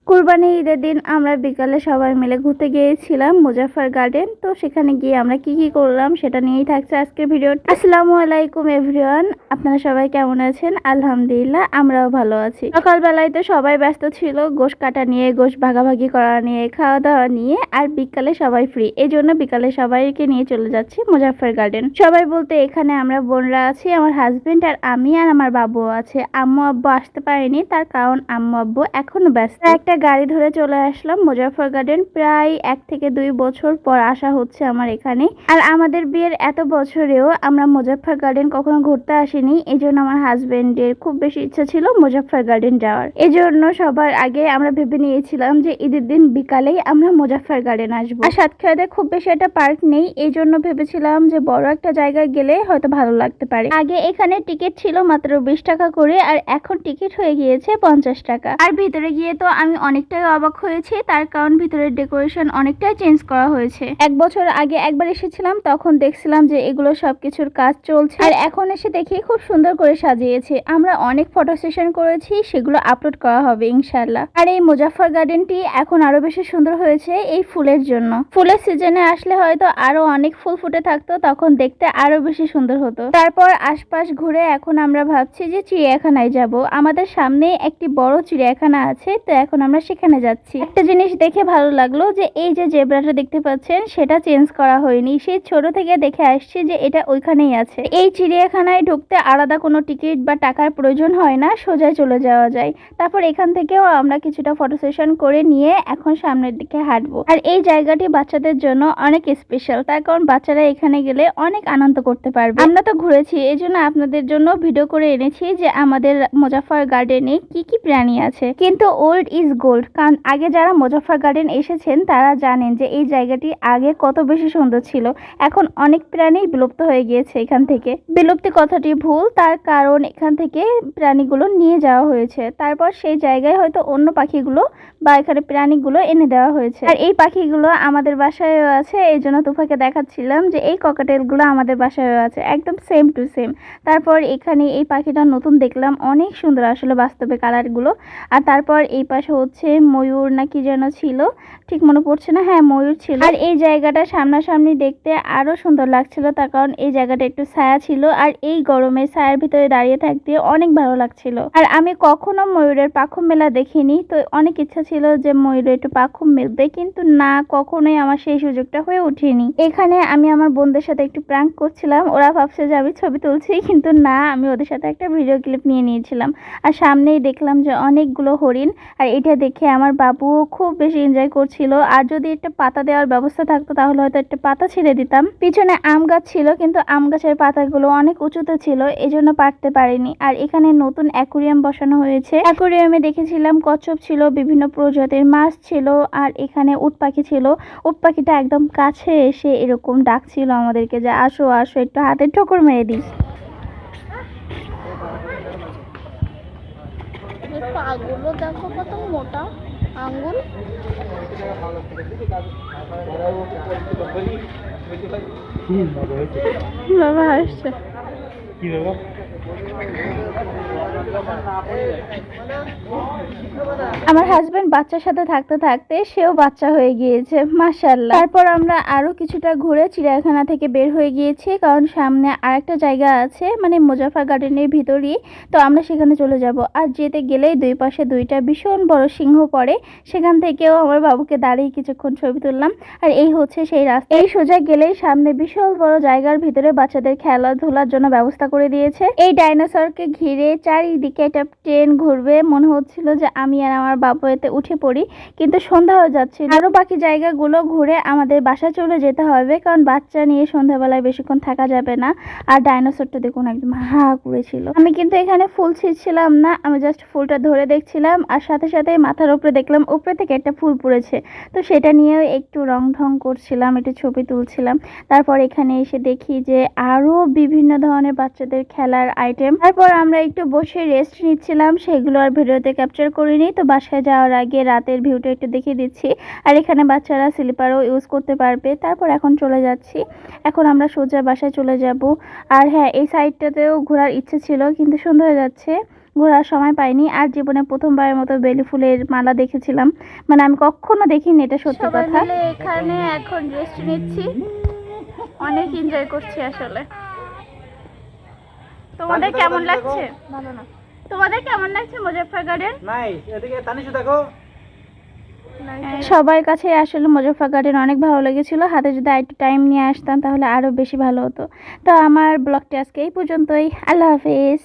কুরবানি ঈদের দিন আমরা বিকালে সবাই মিলে ঘুরতে গিয়েছিলাম মুজাফফর গার্ডেন। তো সেখানে গিয়ে আমরা কি কি করলাম সেটা নিয়েই থাকছে আজকের ভিডিও। আসসালামু আলাইকুম এভরিওয়ান, আপনারা সবাই কেমন আছেন? আলহামদুলিল্লাহ আমরাও ভালো আছি। সকালবেলায় তো সবাই ব্যস্ত ছিল গোশ কাটা নিয়ে, গোশ ভাগাভাগি করা নিয়ে, খাওয়া দাওয়া নিয়ে, আর বিকালে সবাই ফ্রি, এই জন্য বিকালে সবাইকে নিয়ে চলে যাচ্ছি মুজাফফর গার্ডেন। সবাই বলতে এখানে আমরা বোনরা আছি, আমার হাজবেন্ড আর আমি, আর আমার বাবুও আছে। আম্মু আব্বু আসতে পারেনি, তার কারণ আম্মু আব্বু এখনো ব্যস্ত। একটা গাড়ি ধরে চলে আসলাম মুজাফফর গার্ডেন। প্রায় 1 থেকে 2 বছর পর আসা হচ্ছে আমার এখানে। আর আমাদের বিয়ের এত বছরেও আমরা মুজাফফর গার্ডেন কখনো ঘুরতে আসিনি, এই জন্য আমার হাজবেন্ডের খুব বেশি ইচ্ছা ছিল মুজাফফর গার্ডেন যাওয়ার। এই জন্য সবার আগে আমরা ভেবে নিয়েছিলাম যে ঈদের দিন বিকালেই আমরা মুজাফফর গার্ডেন আসবো। আর সাতক্ষীরাতে খুব বেশি একটা পার্ক নেই, এই জন্য ভেবেছিলাম যে বড় একটা জায়গায় গেলে হয়তো ভালো লাগতে পারে। আগে এখানে টিকিট ছিল মাত্র 20 টাকা করে, আর এখন টিকিট হয়ে গিয়েছে 50 টাকা। আর ভিতরে গিয়ে তো আমি অনেকটাই অবাক হয়েছি, তার কারণ ভিতরের ডেকোরেশন অনেকটাই চেঞ্জ করা হয়েছে। 1 বছর আগে একবার এসেছিলাম, তখন দেখছিলাম যে এগুলো সবকিছুর কাজ চলছে, আর এখন এসে দেখি খুব সুন্দর করে সাজিয়েছে। আমরা অনেক ফটো সেশন করেছি, সেগুলো আপলোড করা হবে ইনশাআল্লাহ। আর এই মুজাফফর গার্ডেনটি এখন আরো বেশি সুন্দর হয়েছে এই ফুলের জন্য। ফুলের সিজনে আসলে হয়তো আরো অনেক ফুল ফুটে থাকতো, তখন দেখতে আরো বেশি সুন্দর হতো। তারপর আশপাশ ঘুরে এখন আমরা ভাবছি যে চিড়িয়াখানায় যাব। আমাদের সামনে একটি বড় চিড়িয়াখানা আছে, তো এখন আমরা সেখানে যাচ্ছি। একটা জিনিস দেখে ভালো লাগলো যে এই যে জেব্রাটা দেখতে পাচ্ছেন সেটা চেঞ্জ করা হয়নি, সেই ছোট থেকে দেখে আসছি যে এটা ওইখানেই আছে। এই চিড়িয়াখানায় ঢুকতে আলাদা কোনো টিকিট বা টাকার প্রয়োজন হয় না, সোজা চলে যাওয়া যায়। তারপর এখান থেকেও আমরা কিছুটা ফটো সেশন করে নিয়ে এখন সামনের দিকে হাঁটবো। আর এই জায়গাটি বাচ্চাদের জন্য অনেক স্পেশাল, তার কারণ বাচ্চারা এখানে গেলে অনেক আনন্দ করতে পারবে। আমরা তো ঘুরেছি, এই জন্য আপনাদের জন্য ভিডিও করে এনেছি যে আমাদের মুজাফফর গার্ডেনে কি কি প্রাণী আছে। কিন্তু ওল্ড ইজ গোল্ড, কারণ আগে যারা মুজাফফর গার্ডেন এসেছেন তারা জানেন যে এই জায়গাটি আগে কত বেশি সুন্দর ছিল। এখন অনেক প্রাণী বিলুপ্ত হয়ে গিয়েছে এখান থেকে। বিলুপ্তি কথাটি ভুল, তার কারণ এখান থেকে প্রাণীগুলো নিয়ে যাওয়া হয়েছে, তারপর সেই জায়গায় হয়তো অন্য পাখিগুলো বা এখানে প্রাণীগুলো এনে দেওয়া হয়েছে। আর এই পাখিগুলো আমাদের বাসায়ও আছে, এই জন্য তুফাকে দেখাচ্ছিলাম যে এই ককাটেলগুলো আমাদের বাসায়ও আছে, একদম সেম টু সেম। তারপর এখানে এই পাখিটা নতুন দেখলাম, অনেক সুন্দর আসলে বাস্তবে কালারগুলো। আর তারপর এই পাশে হচ্ছে ময়ূর না কি যেন ছিল, ঠিক মনে পড়ছে না, হ্যাঁ ময়ূর ছিল। আর এই জায়গাটা সামনাসামনি দেখতে আরো সুন্দর লাগছিল, তার কারণ এই জায়গাটা একটু ছায়া ছিল, আর এই গরমে ছায়ার ভিতরে দাঁড়িয়ে থাকতে অনেক ভালো লাগছিল। আর আমি কখনো ময়ূরের পাখম মেলা দেখিনি, তো অনেক ইচ্ছা ছিল যে ময়ূরের একটু পাখম মেলবে, কিন্তু না, কখনোই আমার সেই সুযোগটা হয়ে ওঠেনি। এখানে আমি আমার বোনদের সাথে একটু প্র্যাঙ্ক করছিলাম, ওরা ভাবছে যে আমি ছবি তুলছি, কিন্তু না, আমি ওদের সাথে একটা ভিডিও ক্লিপ নিয়ে নিয়েছিলাম। আর সামনেই দেখলাম যে অনেকগুলো হরিণ, আর এটা দেখে আমার বাবুও খুব বেশি এনজয় করছিল। আর যদি একটা পাতা দেওয়ার ব্যবস্থা থাকতো তাহলে হয়তো একটা পাতা ছেড়ে দিতাম। পিছনে আম গাছ ছিল, কিন্তু আম গাছের পাতাগুলো অনেক উঁচুতে ছিল, এজন্য পারতে পারিনি। আর এখানে নতুন অ্যাকুরিয়াম বসানো হয়েছে, অ্যাকুরিয়ামে দেখেছিলাম কচ্ছপ ছিল, বিভিন্ন প্রজাতির মাছ ছিল, আর এখানে উট পাখি ছিল। উট পাখিটা একদম কাছে এসে এরকম ডাকছিল আমাদেরকে যে আসো আসো, একটু হাতে ঠোকর মেরে দিই। পাগুলো দেখো কত মোটা আঙ্গুল। বাবা হাসছে। কি বাবা? আমার হাজবেন্ড বাচ্চার সাথে থাকতে থাকতে সেও বাচ্চা হয়ে গিয়েছে, মাশাআল্লাহ। তারপর আমরা আরো কিছুটা ঘুরে চিড়িয়াখানা থেকে বের হয়ে গিয়েছি, কারণ সামনে আরেকটা জায়গা আছে, মানে মুজাফফর গার্ডেনের ভিতরই, তো আমরা সেখানে চলে যাব। আর যেতে গেলেই দুই পাশে দুইটা ভীষণ বড় সিংহ পড়ে, সেখান থেকেও আমার বাবুকে দাঁড়িয়ে কিছুক্ষণ ছবি তুললাম। আর এই হচ্ছে সেই রাস্তা, এই সোজা গেলেই সামনে বিশাল বড় জায়গার ভিতরে বাচ্চাদের খেলাধুলার জন্য ব্যবস্থা করে দিয়েছে। এই ডাইনোসরকে ঘিরে চারিদিকে একটা ট্রেন ঘুরবে, মনে হচ্ছিল যে আমি আর আমার বাবু এতে উঠে পড়ি, কিন্তু সন্ধ্যা হয়ে যাচ্ছে। আরো বাকি জায়গাগুলো ঘুরে আমাদের বাসায় চলে যেতে হবে, কারণ বাচ্চা নিয়ে সন্ধ্যাবেলায় বেশিক্ষণ থাকা যাবে না। আর ডাইনোসরটা দেখুন একদম হা করেছিল। আমি কিন্তু এখানে ফুল ছিঁড়ছিলাম না, আমি জাস্ট ফুলটা ধরে দেখছিলাম, আর সাথে সাথে মাথার উপরে দেখলাম উপরে থেকে একটা ফুল পড়েছে, তো সেটা নিয়েও একটু রং ঢং করছিলাম, একটু ছবি তুলছিলাম। তারপর এখানে এসে দেখি যে আরো বিভিন্ন ধরনের বাচ্চাদের খেলার আইটেম। তারপর আমরা একটু বসে রেস্ট নিচ্ছিলাম, সেগুলো আর ভিডিওতে ক্যাপচার করিনি, তো বাসায় যাওয়ার আগে রাতের ভিউটা একটু দেখিয়ে দিচ্ছি। আর এখানে বাচ্চারা স্লিপারও ইউজ করতে পারবে। তারপর এখন চলে যাচ্ছি, এখন আমরা সোজা বাসায় চলে যাব। আর হ্যাঁ, এই সাইডটাতেও ঘোরার ইচ্ছে ছিল, কিন্তু সন্ধ্যা হয়ে যাচ্ছে, ঘোরার সময় পাইনি। আর জীবনে প্রথমবারের মতো বেলি ফুলের মালা দেখেছিলাম, মানে আমি কখনো দেখিনি, এটা সত্যি কথা। এখানে এখন রেস্ট নিচ্ছি, অনেক এনজয় করছি আসলে। তোমাদের কেমন লাগছে? ভালো না। তোমাদের কেমন লাগছে মুজাফফর গার্ডেন? নাইস। এদিকে তানিশু দেখো। সবার কাছে আসলে মুজাফফর গার্ডেন অনেক ভালো লেগেছিল। হাতে যদি একটু টাইম নিয়ে আসতাম তাহলে আরও বেশি ভালো হতো। তো আমার ব্লগটি আজকে এই পর্যন্তই। আল্লাহ হাফেজ।